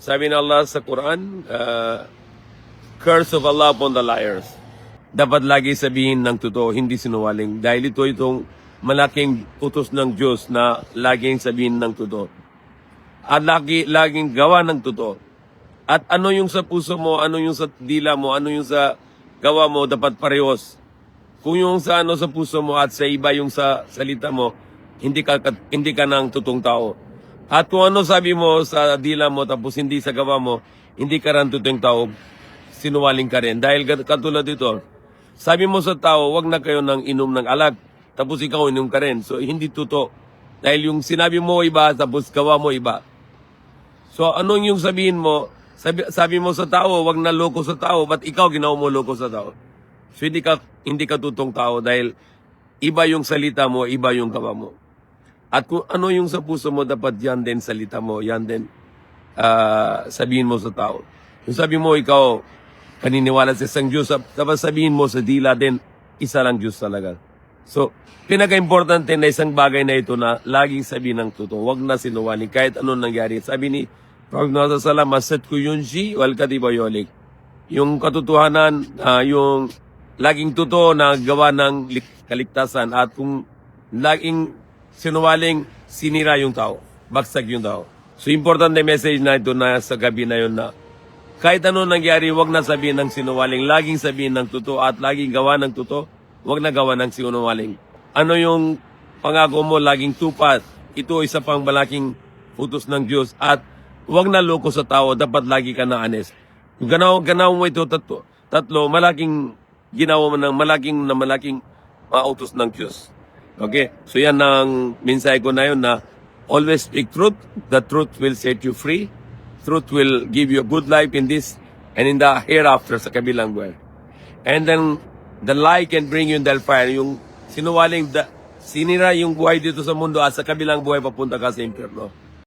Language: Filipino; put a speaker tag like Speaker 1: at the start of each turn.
Speaker 1: Sabi ng Allah sa Quran, curse of Allah upon the liars. Dapat lagi sabihin ng totoo, hindi sinungaling. Dahil itong malaking utos ng Diyos na laging sabihin ng totoo. At laging gawa ng totoo. At ano yung sa puso mo, ano yung sa dila mo, ano yung sa gawa mo, dapat parehos. Kung yung sa ano sa puso mo at sa iba yung sa salita mo, hindi ka ng totoong tao. At kung ano sabi mo sa dila mo tapos hindi sa gawa mo, hindi ka rin totoong tao, sinungaling ka rin. Dahil katulad dito, sabi mo sa tao, wag na kayo nang inom ng alak, tapos ikaw inom ka rin. So hindi totoo. Dahil yung sinabi mo iba, tapos gawa mo iba. So anong yung sabihin mo? Sabi mo sa tao, wag na loko sa tao, ba't ikaw ginawa mo loko sa tao? So hindi ka totoong tao dahil iba yung salita mo, iba yung gawa mo. At kung ano yung sa puso mo, dapat yan din salita mo, yan din sabihin mo sa tao. Kung sabi mo, ikaw paniniwala sa isang Diyos, dapat sabihin mo sa dila din, isa lang Diyos talaga. So, pinaka-importante na isang bagay na ito na laging sabihin ng totoo, wag na sinungaling kahit anong nangyari. Sabi ni Prophet Muhammad sallallahu alaihi wasallam, ko yun wal kadiba yolik. Yung katotohanan, yung laging totoo na gawa ng kaligtasan at kung laging sinungaling, sinira yung tao, bagsag yung tao. So, important na message na ito na sa gabi na yun na kahit ano nangyari, wag na sabihin ng sinungaling, laging sabihin ng totoo at laging gawa ng totoo, wag na gawa ng sinungaling. Ano yung pangako mo, laging tupad. Ito isa pang malaking utos ng Diyos at wag na loko sa tao, dapat lagi ka na honest. Kung ganaw mo ito tatlo, malaking ginawa mo ng malaking utos ng Diyos. Okay? So yan ang mensahe ko na yun na always speak truth. The truth will set you free. Truth will give you a good life in this and in the hereafter sa kabilang buhay. And then, the lie can bring you in the fire. Yung sinungaling, sinira yung buhay dito sa mundo at sa kabilang buhay papunta ka sa impyerno.